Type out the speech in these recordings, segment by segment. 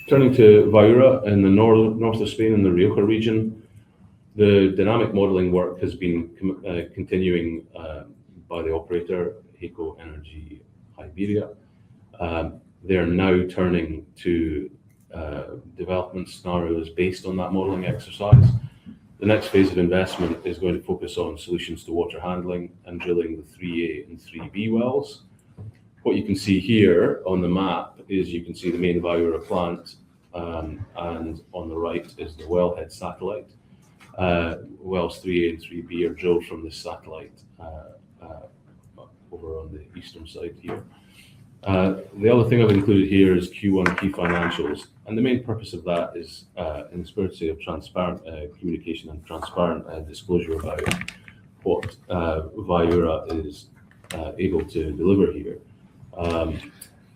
Turning to Viura in the north of Spain in the Rioja region, the dynamic modelling work has been continuing by the operator, HEYCO Energy Iberia. They are now turning to development scenarios based on that modelling exercise. The next phase of investment is going to focus on solutions to water handling and drilling the 3A and 3B wells. What you can see here on the map is you can see the main Viura plant, and on the right is the wellhead satellite. Wells 3A and 3B are drilled from this satellite over on the eastern side here. The other thing I've included here is Q1 key financials, and the main purpose of that is in the spirit of transparent communication and transparent disclosure about what Viura is able to deliver here.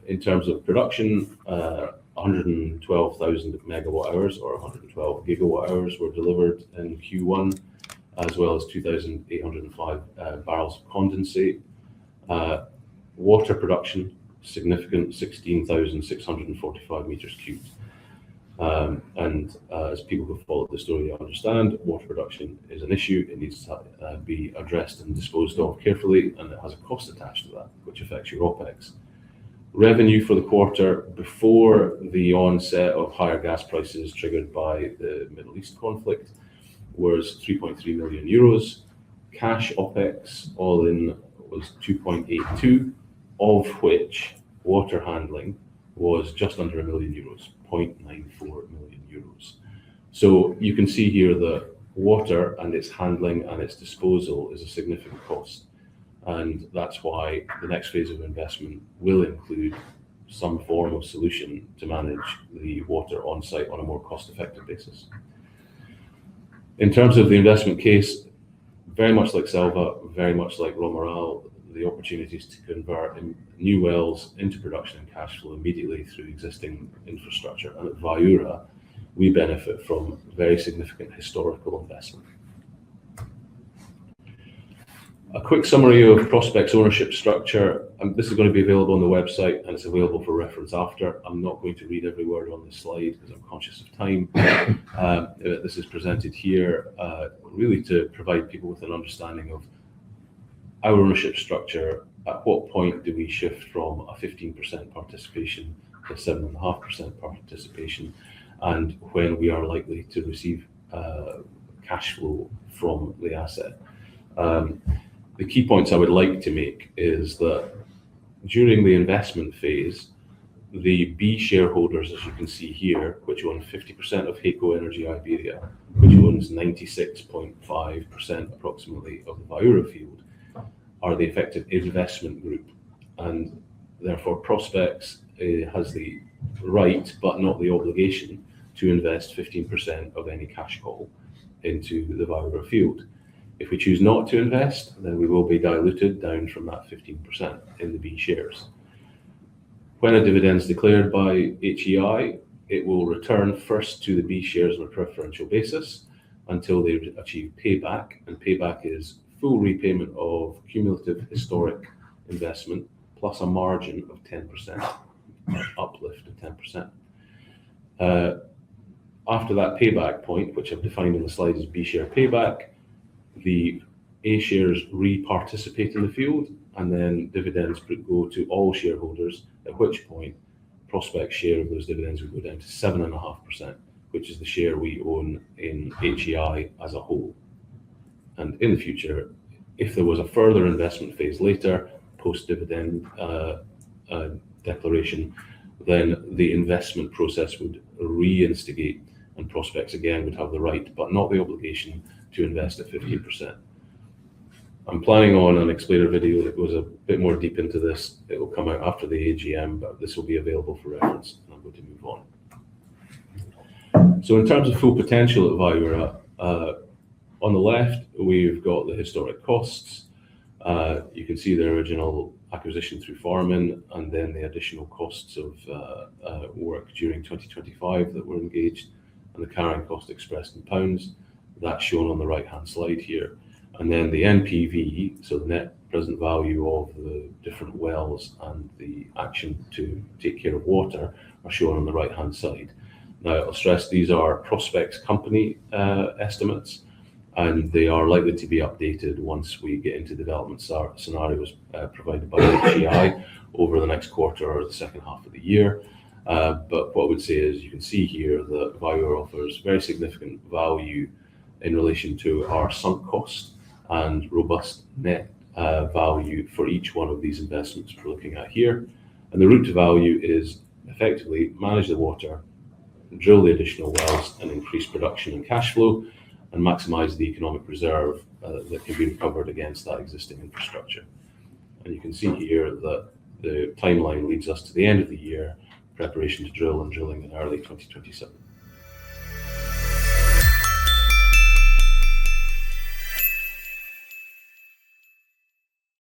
In terms of production, 112,000 megawatt hours or 112 gigawatt hours were delivered in Q1, as well as 2,805 barrels of condensate. Water production, significant, 16,645 meters cubed. As people who followed the story understand, water production is an issue. It needs to be addressed and disposed of carefully, and it has a cost attached to that, which affects your OPEX. Revenue for the quarter before the onset of higher gas prices triggered by the Middle East conflict was 3.3 million euros. Cash OPEX all in was 2.82, of which water handling was just under €1 million, 0.94 million euros. So you can see here that water and its handling and its disposal is a significant cost. And that's why the next phase of investment will include some form of solution to manage the water on site on a more cost-effective basis. In terms of the investment case, very much like Selva, very much like Romeral, the opportunities to convert new wells into production and cash flow immediately through existing infrastructure. And at Viura, we benefit from very significant historical investment. A quick summary of Prospex ownership structure. This is going to be available on the website, and it's available for reference after. I'm not going to read every word on this slide because I'm conscious of time. This is presented here really to provide people with an understanding of our ownership structure. At what point do we shift from a 15% participation to 7.5% participation, and when we are likely to receive cash flow from the asset. The key points I would like to make is that during the investment phase, the B shareholders, as you can see here, which own 50% of HEYCO Energy Iberia, which owns 96.5% approximately of the Viura field, are the effective investment group, and therefore Prospex has the right but not the obligation to invest 15% of any cash call into the Viura field. If we choose not to invest, then we will be diluted down from that 15% in the B shares. When a dividend is declared by HEI, it will return first to the B shares on a preferential basis until they achieve payback, and payback is full repayment of cumulative historic investment plus a margin of 10%, uplift of 10%. After that payback point, which I've defined in the slide as B share payback, the A shares re-participate in the field, and then dividends go to all shareholders, at which point Prospex share of those dividends will go down to 7.5%, which is the share we own in HEI as a whole. And in the future, if there was a further investment phase later, post-dividend declaration, then the investment process would reinstigate, and Prospex again would have the right, but not the obligation, to invest at 15%. I'm planning on an explainer video that goes a bit more deep into this. It will come out after the AGM, but this will be available for reference, and I'm going to move on. So in terms of full potential at Viura, on the left, we've got the historic costs. You can see the original acquisition through farm-in, and then the additional costs of work during 2025 that were engaged, and the carrying cost expressed in pounds. That's shown on the right-hand slide here. And then the NPV, so the net present value of the different wells and the action to take care of water, are shown on the right-hand side. Now, I'll stress these are Prospex company estimates, and they are likely to be updated once we get into development scenarios provided by HEI over the next quarter or the second half of the year. But what I would say is you can see here that Viura offers very significant value in relation to our sunk cost and robust net value for each one of these investments we're looking at here. And the route to value is effectively manage the water, drill the additional wells and increase production and cash flow, and maximize the economic reserve that can be recovered against that existing infrastructure. And you can see here that the timeline leads us to the end of the year, preparation to drill and drilling in early 2027.